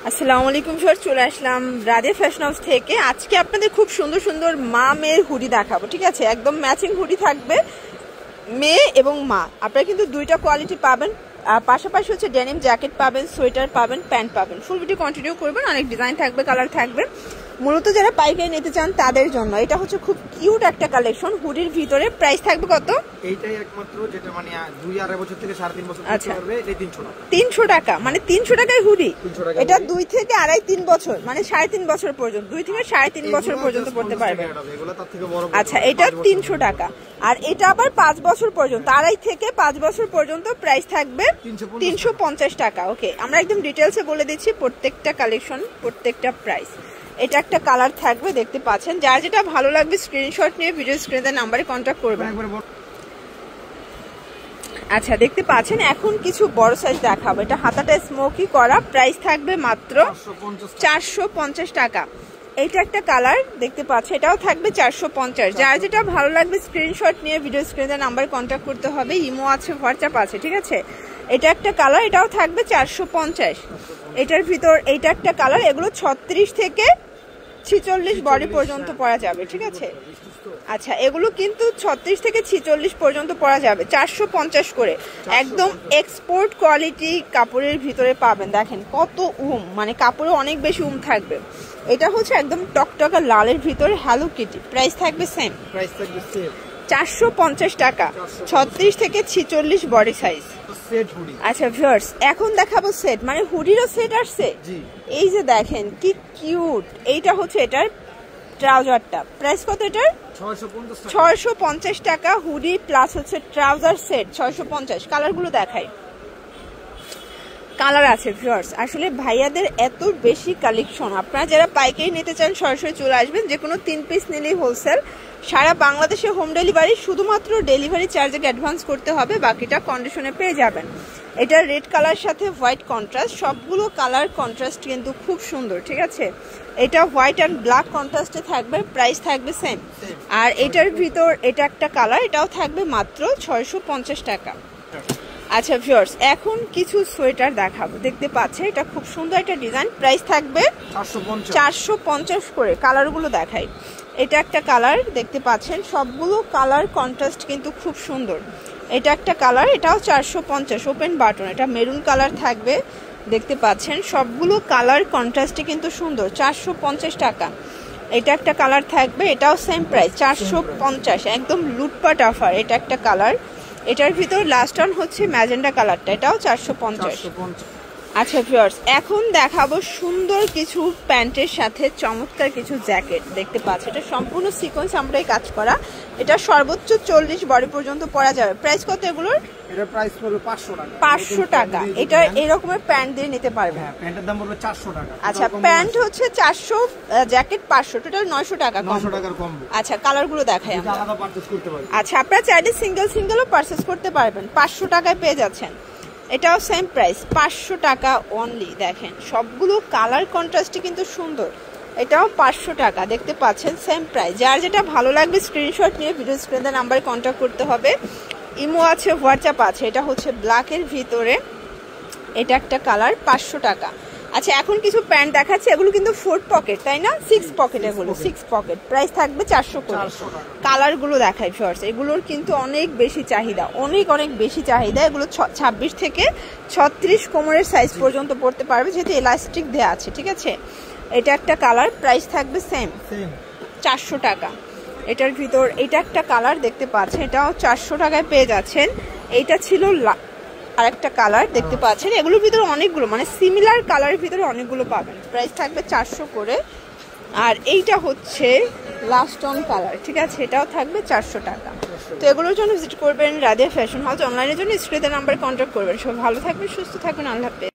আসসালামু আলাইকুম স্যার, চলে আসলাম রাধে ফ্যাশন হাউস থেকে। আজকে আপনাদের খুব সুন্দর সুন্দর মা মেয়ের হুডি দেখাবো, ঠিক আছে? একদম ম্যাচিং হুডি থাকবে, মেয়ে এবং মা। আপনারা কিন্তু দুইটা কোয়ালিটি পাবেন, আর পাশাপাশি হচ্ছে ডেনিম জ্যাকেট পাবেন, সোয়েটার পাবেন, প্যান্ট পাবেন। ফুল ভিডিও কন্টিনিউ করবেন, অনেক ডিজাইন থাকবে, কালার থাকবে। মূলত যারা পাইকারি নিতে চান তাদের জন্য এটা হচ্ছে খুব কিউট একটা কালেকশন। হুডির ভিতরে প্রাইস থাকবে কত? এইটাই একমাত্র যেটা মানে 2-2.5 বছর থেকে 3.5 বছর পর্যন্ত করবে, এটা 300 টাকা। 300 টাকা, মানে 300 টাকায় হুডি। এটা 2 থেকে 2.5-3 বছর, মানে 3.5 বছর পর্যন্ত, 2 থেকে 3.5 বছর পর্যন্ত পড়তে পারবে। এগুলো তার থেকে বড়। আচ্ছা, এটা 300 টাকা। আর এটা আবার 5 বছর পর্যন্ত, 2.5 থেকে 5 বছর পর্যন্ত প্রাইস থাকবে 350 টাকা। ওকে, আমরা একদম ডিটেলসে বলে দিচ্ছি প্রত্যেকটা কালেকশন, প্রত্যেকটা প্রাইস। এটা একটা কালার থাকবে, দেখতে পাচ্ছেন। যার যেটা ভালো লাগবে স্ক্রিনশট নিয়ে ভিডিও স্ক্রিনে নাম্বারে কন্ট্যাক্ট করবেন। আচ্ছা, দেখতে পাচ্ছেন এখন কিছু বড় সাইজ দেখাবো। এটা হাতাটা স্মোকি করা, প্রাইস থাকবে মাত্র 450 টাকা। এইটা একটা কালার দেখতে পাচ্ছেন, এটাও থাকবে 450। যার যেটা ভালো লাগবে স্ক্রিনশট নিয়ে ভিডিও স্ক্রিনে নাম্বারে কন্ট্যাক্ট করতে হবে। ইমো আছে, হোয়াটসঅ্যাপ আছে, ঠিক আছে? এটা একটা কালার, এটাও থাকবে 450। এটার ভিতর এইটা একটা কালার, এগুলো 36 থেকে 46 বডি পর্যন্ত পরা যাবে, ঠিক আছে? আচ্ছা, এগুলো কিন্তু 36 থেকে 46 পর্যন্ত পরা যাবে, 450 করে। একদম এক্সপোর্ট কোয়ালিটি কাপড়ের ভিতরে পাবেন। দেখেন কত উম, মানে কাপড়ে অনেক বেশি উম থাকবে। এটা হচ্ছে একদম টকটকা লালের ভিতরে হ্যালো কিটি। প্রাইস থাকবে সেম, 450 টাকা, 36 থেকে 46 বডি সাইজ। আচ্ছা ভিউয়ার্স, এখন দেখাবো সেট, মানে হুডিরও সেট আসছে। এই যে দেখেন কি কিউট। এইটা হচ্ছে এটার ট্রাউজারটা, প্রাইস কত এটার? 650 টাকা। হুডি প্লাস হচ্ছে ট্রাউজার সেট 650। কালারগুলো দেখাই, কালার আছে ভিউয়ার্স। আসলে ভাইয়াদের এত বেশি কালেকশন, আপনারা যারা পাইকারি নিতে চান সরাসরি চলে আসবেন। যে কোনো 3 পিস নিলেই হোলসেল, সারা বাংলাদেশে হোম ডেলিভারি। শুধুমাত্র ডেলিভারি চার্জে অ্যাডভান্স করতে হবে, বাকিটা কন্ডিশনে পেয়ে যাবেন। এটা রেড কালার সাথে হোয়াইট কন্ট্রাস্ট, সবগুলো কালার কন্ট্রাস্ট কিন্তু খুব সুন্দর, ঠিক আছে? এটা হোয়াইট অ্যান্ড ব্ল্যাক কন্ট্রাস্টে থাকবে, প্রাইস থাকবে সেম। আর এটার ভিতর এটা একটা কালার, এটাও থাকবে মাত্র 650 টাকা। আচ্ছা ভিউয়ার্স, এখন কিছু সোয়েটার দেখাবো, দেখতে পাচ্ছে এটা খুব সুন্দর একটা ডিজাইন, প্রাইস থাকবে 450 করে। কালারগুলো দেখাই। এটা একটা কালার দেখতে পাচ্ছেন, সবগুলো কালার কন্ট্রাস্ট কিন্তু খুব সুন্দর। এটা একটা কালার, এটাও 450, ওপেন বাটন। এটা মেরুন কালার থাকবে, দেখতে পাচ্ছেন সবগুলো কালার কন্ট্রাস্টে কিন্তু সুন্দর, 450 টাকা। এটা একটা কালার থাকবে, এটাও সেম প্রাইস 450, একদম লুটপাট অফার। এটা একটা কালার, এটার ভিতর লাস্ট অন হচ্ছে ম্যাজেন্ডা কালারটা, এটাও 450। আচ্ছা ভিউয়ার্স, এখন দেখাবো সুন্দর কিছু প্যান্টের সাথে চমৎকার কিছু জ্যাকেট, দেখতে পাচ্ছ। এটা সম্পূর্ণ সিকোয়েন্স আমরাই কাজ করা। এটা সর্বোচ্চ 40 বডি পর্যন্ত পরা যাবে। প্রাইস কত এগুলোর? এটা প্রাইস পড়বে 500 টাকা। 500 টাকা। এটা এরকমের প্যান্ট দিয়ে নিতে পারবেন। হ্যাঁ, প্যান্টের দাম পড়বে 400 টাকা। আচ্ছা, প্যান্ট হচ্ছে 400, জ্যাকেট 500, টোটাল 900 টাকা। 900 টাকার কম্বো। আচ্ছা, কালারগুলো দেখাই আমরা। আলাদা পারচেজ করতে পারবেন। আচ্ছা, আপনারা চাইলে সিঙ্গেলও পারচেজ করতে পারবেন, 500 টাকায় পেয়ে যাচ্ছেন। এটাও সেম প্রাইস, 500 টাকা অনলি। দেখেন সবগুলো কালার কন্ট্রাস্টে কিন্তু সুন্দর। এটাও 500 টাকা, দেখতে পাচ্ছেন সেম প্রাইস। যার যেটা ভালো লাগবে স্ক্রিনশট নিয়ে ভিডিও স্ক্রিনের নাম্বারে কন্ট্যাক্ট করতে হবে। ইমো আছে, হোয়াটসঅ্যাপ আছে। এটা হচ্ছে ব্ল্যাকের ভিতরে, এটা একটা কালার, 500 টাকা। আচ্ছা, এখন কিছু প্যান্ট দেখাচ্ছে, এগুলো কিন্তু 4 পকেট, তাই না? 6 পকেট, এগুলো 6 পকেট। প্রাইস থাকবে 400 করে। কালারগুলো দেখাই ফার্স্ট, এগুলোর কিন্তু অনেক বেশি চাহিদা, অনেক বেশি চাহিদা। এগুলো 26 থেকে 36 কোমরের সাইজ পর্যন্ত পড়তে পারবে, যেহেতু এলাস্টিক দেওয়া আছে, ঠিক আছে? এটা একটা কালার, প্রাইস থাকবে সেম 400 টাকা। এটার ভিতর এটা একটা কালার দেখতে পাচ্ছেন, এটাও 400 টাকায় পেয়ে যাচ্ছেন। এইটা ছিল আরেকটা কালার, দেখতে পাচ্ছেন। এগুলোর ভিতরে অনেকগুলো, মানে সিমিলার কালারের ভিতরে অনেকগুলো পাবেন। প্রাইস থাকবে 400 করে। আর এইটা হচ্ছে লাস্ট অন কালার, ঠিক আছে? এটাও থাকবে 400 টাকা। তো এগুলোর জন্য ভিজিট করবেন রাধে ফ্যাশন হাউস। অনলাইনের জন্য স্ক্রিনের নাম্বারে কন্ট্যাক্ট করবেন। সব ভালো থাকবেন, সুস্থ থাকবেন, আল্লাহ হাফেজ।